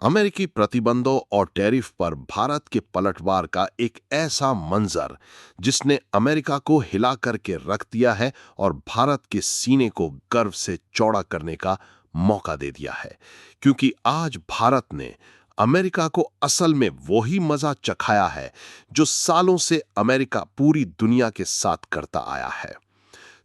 अमेरिकी प्रतिबंधों और टैरिफ पर भारत के पलटवार का एक ऐसा मंजर जिसने अमेरिका को हिला करके रख दिया है और भारत के सीने को गर्व से चौड़ा करने का मौका दे दिया है, क्योंकि आज भारत ने अमेरिका को असल में वही मजा चखाया है जो सालों से अमेरिका पूरी दुनिया के साथ करता आया है।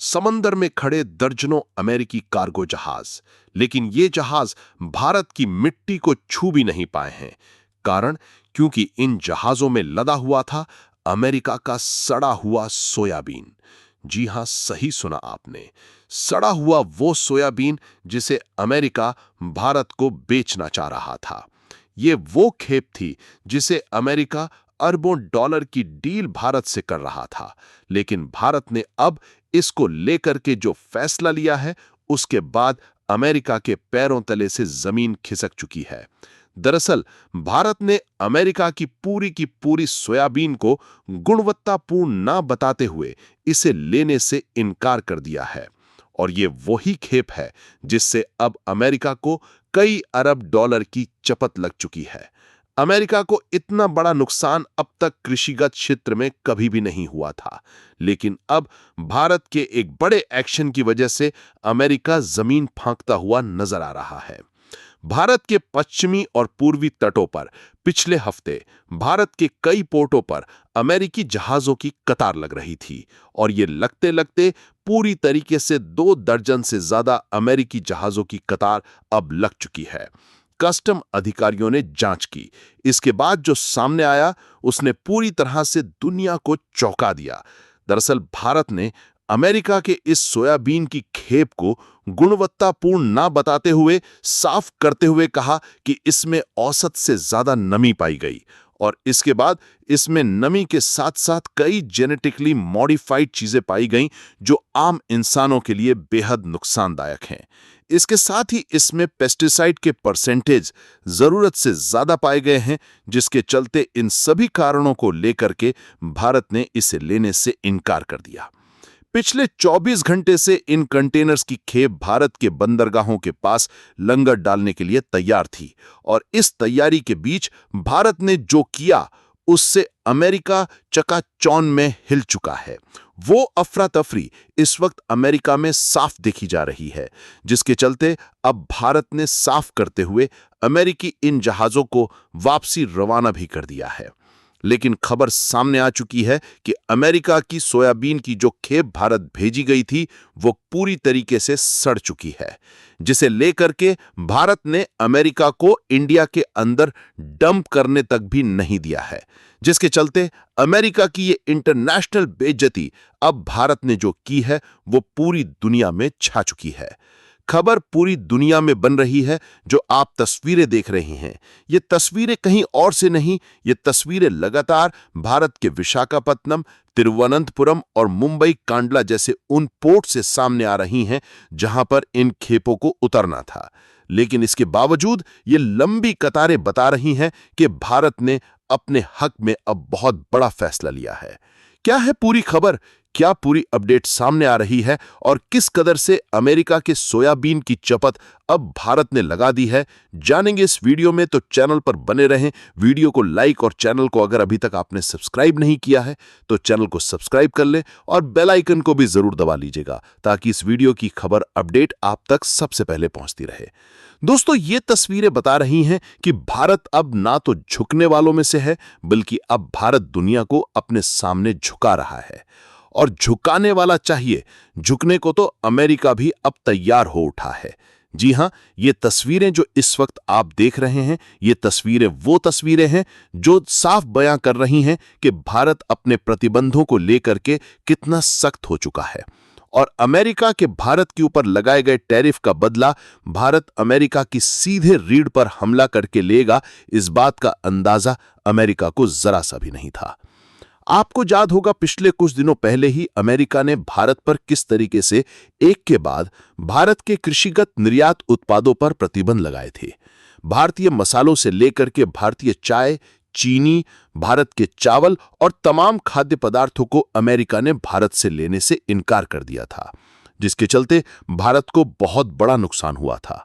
समंदर में खड़े दर्जनों अमेरिकी कार्गो जहाज, लेकिन ये जहाज भारत की मिट्टी को छू भी नहीं पाए हैं। कारण क्योंकि इन जहाजों में लदा हुआ था अमेरिका का सड़ा हुआ सोयाबीन। जी हां, सही सुना आपने, सड़ा हुआ वो सोयाबीन जिसे अमेरिका भारत को बेचना चाह रहा था। ये वो खेप थी जिसे अमेरिका अरबों डॉलर की डील भारत से कर रहा था, लेकिन भारत ने अब इसको लेकर के जो फैसला लिया है, उसके बाद अमेरिका के पैरों तले से जमीन खिसक चुकी है। दरअसल भारत ने अमेरिका की पूरी सोयाबीन को गुणवत्तापूर्ण ना बताते हुए इसे लेने से इनकार कर दिया है, और ये वही खेप है जिससे अब अमेरिका को कई अरब डॉलर की चपत लग चुकी है। अमेरिका को इतना बड़ा नुकसान अब तक कृषिगत क्षेत्र में कभी भी नहीं हुआ था, लेकिन अब भारत के एक बड़े एक्शन की वजह से अमेरिका जमीन फांकता हुआ नजर आ रहा है। भारत के पश्चिमी और पूर्वी तटों पर पिछले हफ्ते भारत के कई पोर्टों पर अमेरिकी जहाजों की कतार लग रही थी, और ये लगते लगते पूरी तरीके से 2 दर्जन से ज्यादा अमेरिकी जहाजों की कतार अब लग चुकी है। कस्टम अधिकारियों ने जांच की। इसके बाद जो सामने आया उसने पूरी तरह से दुनिया को चौंका दिया। दरअसल भारत ने अमेरिका के इस सोयाबीन की खेप को गुणवत्तापूर्ण ना बताते हुए साफ करते हुए कहा कि इसमें औसत से ज्यादा नमी पाई गई, और इसके बाद इसमें नमी के साथ साथ कई जेनेटिकली मॉडिफाइड चीजें पाई गईं जो आम इंसानों के लिए बेहद नुकसानदायक हैं। इसके साथ ही इसमें पेस्टिसाइड के परसेंटेज जरूरत से ज्यादा पाए गए हैं, जिसके चलते इन सभी कारणों को लेकर के भारत ने इसे लेने से इनकार कर दिया। पिछले 24 घंटे से इन कंटेनर्स की खेप भारत के बंदरगाहों के पास लंगर डालने के लिए तैयार थी, और इस तैयारी के बीच भारत ने जो किया उससे अमेरिका चकाचौंध में हिल चुका है। वो अफरा तफरी इस वक्त अमेरिका में साफ देखी जा रही है, जिसके चलते अब भारत ने साफ करते हुए अमेरिकी इन जहाजों को वापसी रवाना भी कर दिया है। लेकिन खबर सामने आ चुकी है कि अमेरिका की सोयाबीन की जो खेप भारत भेजी गई थी वो पूरी तरीके से सड़ चुकी है, जिसे लेकर के भारत ने अमेरिका को इंडिया के अंदर डंप करने तक भी नहीं दिया है, जिसके चलते अमेरिका की ये इंटरनेशनल बेइज्जती अब भारत ने जो की है वो पूरी दुनिया में छा चुकी है। खबर पूरी दुनिया में बन रही है। जो आप तस्वीरें देख रही हैं, ये तस्वीरें कहीं और से नहीं, ये तस्वीरें लगातार भारत के विशाखापत्तनम, तिरुवनंतपुरम और मुंबई कांडला जैसे उन पोर्ट से सामने आ रही हैं जहां पर इन खेपों को उतरना था। लेकिन इसके बावजूद ये लंबी कतारें बता रही हैं कि भारत ने अपने हक में अब बहुत बड़ा फैसला लिया है। क्या है पूरी खबर, क्या पूरी अपडेट सामने आ रही है, और किस कदर से अमेरिका के सोयाबीन की चपत अब भारत ने लगा दी है, जानेंगे इस वीडियो में। तो चैनल पर बने रहें, वीडियो को लाइक और चैनल को अगर अभी तक आपने सब्सक्राइब नहीं किया है तो चैनल को सब्सक्राइब कर लें और बेल आइकन को भी जरूर दबा लीजिएगा, ताकि इस वीडियो की खबर अपडेट आप तक सबसे पहले पहुंचती रहे। दोस्तों, ये तस्वीरें बता रही हैं कि भारत अब ना तो झुकने वालों में से है, बल्कि अब भारत दुनिया को अपने सामने झुका रहा है, और झुकाने वाला चाहिए। झुकने को तो अमेरिका भी अब तैयार हो उठा है। जी हां, ये तस्वीरें जो इस वक्त आप देख रहे हैं, ये तस्वीरें वो तस्वीरें हैं जो साफ बयां कर रही हैं कि भारत अपने प्रतिबंधों को लेकर के कितना सख्त हो चुका है, और अमेरिका के भारत के ऊपर लगाए गए टैरिफ का बदला भारत अमेरिका की सीधे रीढ़ पर हमला करके लेगा, इस बात का अंदाजा अमेरिका को जरा सा भी नहीं था। आपको याद होगा, पिछले कुछ दिनों पहले ही अमेरिका ने भारत पर किस तरीके से एक के बाद भारत के कृषिगत निर्यात उत्पादों पर प्रतिबंध लगाए थे। भारतीय मसालों से लेकर के भारतीय चाय, चीनी, भारत के चावल और तमाम खाद्य पदार्थों को अमेरिका ने भारत से लेने से इनकार कर दिया था, जिसके चलते भारत को बहुत बड़ा नुकसान हुआ था।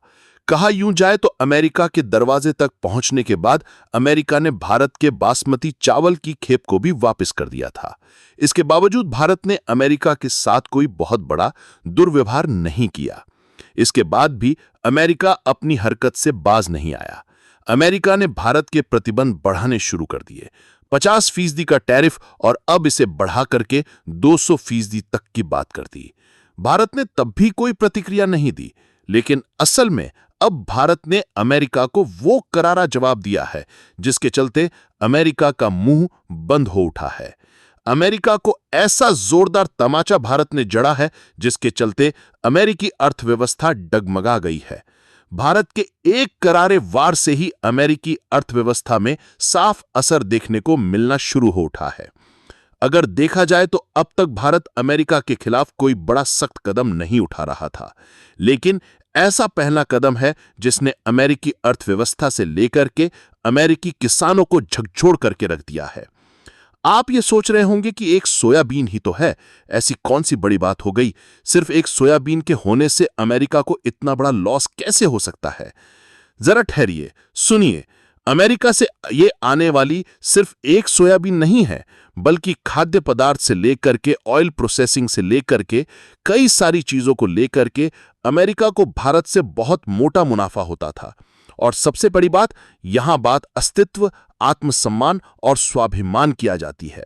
कहा यूं जाए तो अमेरिका के दरवाजे तक पहुंचने के बाद अमेरिका ने भारत के बासमती चावल की खेप को भी वापस कर दिया था। इसके बावजूद भारत ने अमेरिका के साथ कोई बहुत बड़ा दुर्व्यवहार नहीं किया। इसके बाद भी अमेरिका अपनी हरकत से बाज नहीं आया। अमेरिका ने भारत के प्रतिबंध बढ़ाने शुरू कर दिए, 50% का टैरिफ, और अब इसे बढ़ा करके 200% तक की बात कर दी। भारत ने तब भी कोई प्रतिक्रिया नहीं दी, लेकिन असल में अब भारत ने अमेरिका को वो करारा जवाब दिया है जिसके चलते अमेरिका का मुंह बंद हो उठा है। अमेरिका को ऐसा जोरदार तमाचा भारत ने जड़ा है जिसके चलते अमेरिकी अर्थव्यवस्था डगमगा गई है। भारत के एक करारे वार से ही अमेरिकी अर्थव्यवस्था में साफ असर देखने को मिलना शुरू हो उठा है। अगर देखा जाए तो अब तक भारत अमेरिका के खिलाफ कोई बड़ा सख्त कदम नहीं उठा रहा था, लेकिन ऐसा पहला कदम है जिसने अमेरिकी अर्थव्यवस्था से लेकर के अमेरिकी किसानों को झकझोर करके रख दिया है। आप ये सोच रहे होंगे कि एक सोयाबीन ही तो है, ऐसी कौन सी बड़ी बात हो गई, सिर्फ एक सोयाबीन के होने से अमेरिका को इतना बड़ा लॉस कैसे हो सकता है? जरा ठहरिए, सुनिए। अमेरिका से ये आने वाली सिर्फ एक सोयाबीन नहीं है, बल्कि खाद्य पदार्थ से लेकर के ऑयल प्रोसेसिंग से लेकर के कई सारी चीजों को लेकर के अमेरिका को भारत से बहुत मोटा मुनाफा होता था। और सबसे बड़ी बात, यहां बात अस्तित्व, आत्मसम्मान और स्वाभिमान की आ जाती है।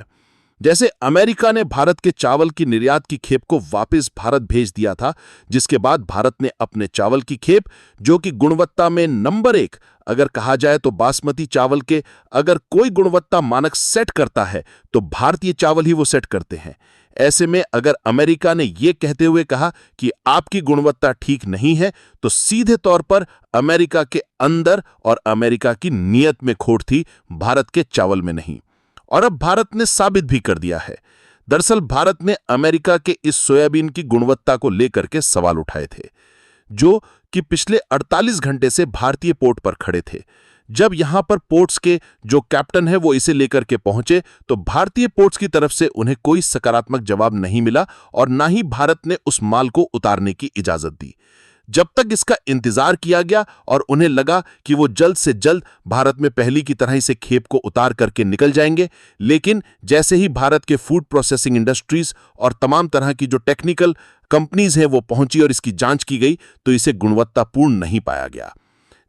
जैसे अमेरिका ने भारत के चावल की निर्यात की खेप को वापस भारत भेज दिया था, जिसके बाद भारत ने अपने चावल की खेप, जो कि गुणवत्ता में नंबर 1 अगर कहा जाए तो बासमती चावल के अगर कोई गुणवत्ता मानक सेट करता है तो भारतीय चावल ही वो सेट करते हैं। ऐसे में अगर अमेरिका ने ये कहते हुए कहा कि आपकी गुणवत्ता ठीक नहीं है, तो सीधे तौर पर अमेरिका के अंदर और अमेरिका की नीयत में खोट थी, भारत के चावल में नहीं। और अब भारत ने साबित भी कर दिया है। दरअसल भारत ने अमेरिका के इस सोयाबीन की गुणवत्ता को लेकर के सवाल उठाए थे, जो कि पिछले 48 घंटे से भारतीय पोर्ट पर खड़े थे। जब यहां पर पोर्ट्स के जो कैप्टन है वो इसे लेकर के पहुंचे तो भारतीय पोर्ट्स की तरफ से उन्हें कोई सकारात्मक जवाब नहीं मिला और ना ही भारत ने उस माल को उतारने की इजाजत दी। जब तक इसका इंतजार किया गया और उन्हें लगा कि वो जल्द से जल्द भारत में पहली की तरह से खेप को उतार करके निकल जाएंगे, लेकिन जैसे ही भारत के फूड प्रोसेसिंग इंडस्ट्रीज और तमाम तरह की जो टेक्निकल कंपनीज हैं वो पहुंची और इसकी जांच की गई, तो इसे गुणवत्तापूर्ण नहीं पाया गया।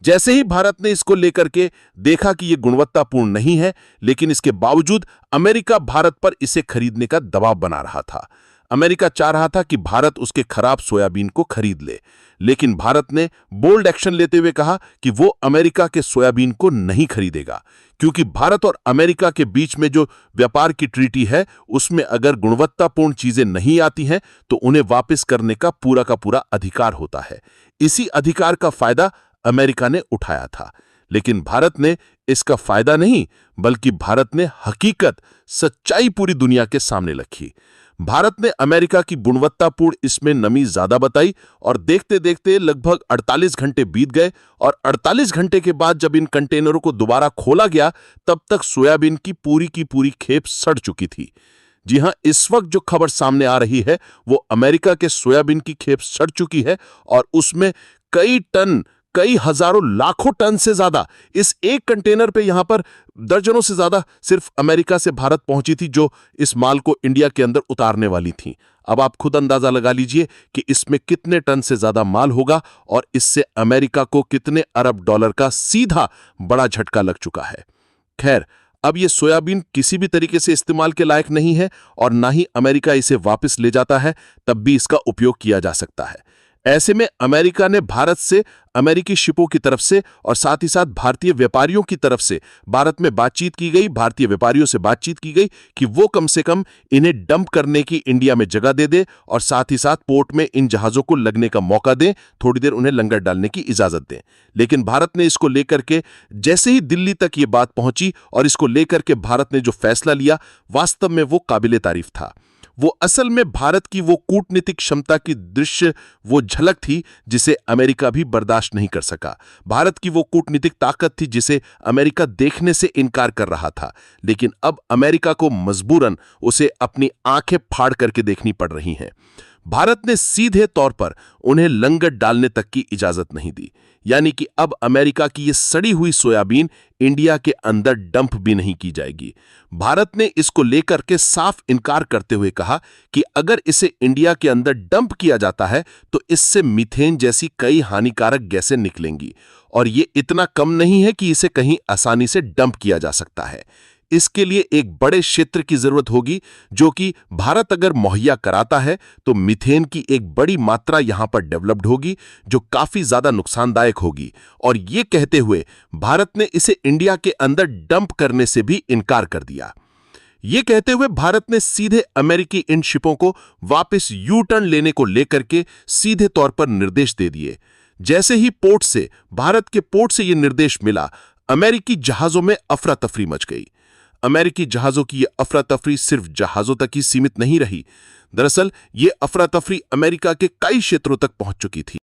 जैसे ही भारत ने इसको लेकर के देखा कि यह गुणवत्तापूर्ण नहीं है, लेकिन इसके बावजूद अमेरिका भारत पर इसे खरीदने का दबाव बना रहा था। अमेरिका चाह रहा था कि भारत उसके खराब सोयाबीन को खरीद ले, लेकिन भारत ने बोल्ड एक्शन लेते हुए कहा कि वो अमेरिका के सोयाबीन को नहीं खरीदेगा, क्योंकि भारत और अमेरिका के बीच में जो व्यापार की ट्रीटी है उसमें अगर गुणवत्तापूर्ण चीजें नहीं आती हैं तो उन्हें वापस करने का पूरा अधिकार होता है। इसी अधिकार का फायदा अमेरिका ने उठाया था, लेकिन भारत ने इसका फायदा नहीं, बल्कि भारत ने हकीकत, सच्चाई पूरी दुनिया के सामने रखी। भारत ने अमेरिका की गुणवत्तापूर्ण इसमें नमी ज्यादा बताई और देखते देखते लगभग 48 घंटे बीत गए और 48 घंटे के बाद जब इन कंटेनरों को दोबारा खोला गया तब तक सोयाबीन की पूरी खेप सड़ चुकी थी। जी हां, इस वक्त जो खबर सामने आ रही है वो अमेरिका के सोयाबीन की खेप सड़ चुकी है और उसमें कई हजारों लाखों टन से ज्यादा इस एक कंटेनर पे यहां पर दर्जनों से ज्यादा सिर्फ अमेरिका से भारत पहुंची थी जो इस माल को इंडिया के अंदर उतारने वाली थी। अब आप खुद अंदाजा लगा लीजिए कि इसमें कितने टन से ज्यादा माल होगा और इससे अमेरिका को कितने अरब डॉलर का सीधा बड़ा झटका लग चुका है। खैर, अब यह सोयाबीन किसी भी तरीके से इस्तेमाल के लायक नहीं है और ना ही अमेरिका इसे वापस ले जाता है, तब भी इसका उपयोग किया जा सकता है। ऐसे में अमेरिका ने भारत से, अमेरिकी शिपों की तरफ से और साथ ही साथ भारतीय व्यापारियों की तरफ से भारत में बातचीत की गई, भारतीय व्यापारियों से बातचीत की गई कि वो कम से कम इन्हें डंप करने की इंडिया में जगह दे दे और साथ ही साथ पोर्ट में इन जहाजों को लगने का मौका दें, थोड़ी देर उन्हें लंगर डालने की इजाजत दें। लेकिन भारत ने इसको लेकर के जैसे ही दिल्ली तक ये बात पहुंची और इसको लेकर के भारत ने जो फैसला लिया, वास्तव में वो काबिले तारीफ था। वो असल में भारत की वो कूटनीतिक क्षमता की दृश्य, वो झलक थी जिसे अमेरिका भी बर्दाश्त नहीं कर सका। भारत की वो कूटनीतिक ताकत थी जिसे अमेरिका देखने से इनकार कर रहा था, लेकिन अब अमेरिका को मजबूरन उसे अपनी आंखें फाड़ करके देखनी पड़ रही हैं। भारत ने सीधे तौर पर उन्हें लंगर डालने तक की इजाजत नहीं दी। यानी कि अब अमेरिका की ये सड़ी हुई सोयाबीन इंडिया के अंदर डंप भी नहीं की जाएगी। भारत ने इसको लेकर के साफ इनकार करते हुए कहा कि अगर इसे इंडिया के अंदर डंप किया जाता है तो इससे मीथेन जैसी कई हानिकारक गैसें निकलेंगी, और ये इतना कम नहीं है कि इसे कहीं आसानी से डंप किया जा सकता है। इसके लिए एक बड़े क्षेत्र की जरूरत होगी, जो कि भारत अगर मुहैया कराता है तो मीथेन की एक बड़ी मात्रा यहां पर डेवलप्ड होगी, जो काफी ज्यादा नुकसानदायक होगी। और ये कहते हुए भारत ने इसे इंडिया के अंदर डंप करने से भी इनकार कर दिया। ये कहते हुए भारत ने सीधे अमेरिकी इन शिपों को वापस यू टर्न लेने को लेकर के सीधे तौर पर निर्देश दे दिए। जैसे ही भारत के पोर्ट से यह निर्देश मिला, अमेरिकी जहाजों में अफरा तफरी मच गई। अमेरिकी जहाजों की यह अफरा तफरी सिर्फ जहाजों तक ही सीमित नहीं रही। दरअसल ये अफरा तफरी अमेरिका के कई क्षेत्रों तक पहुंच चुकी थी।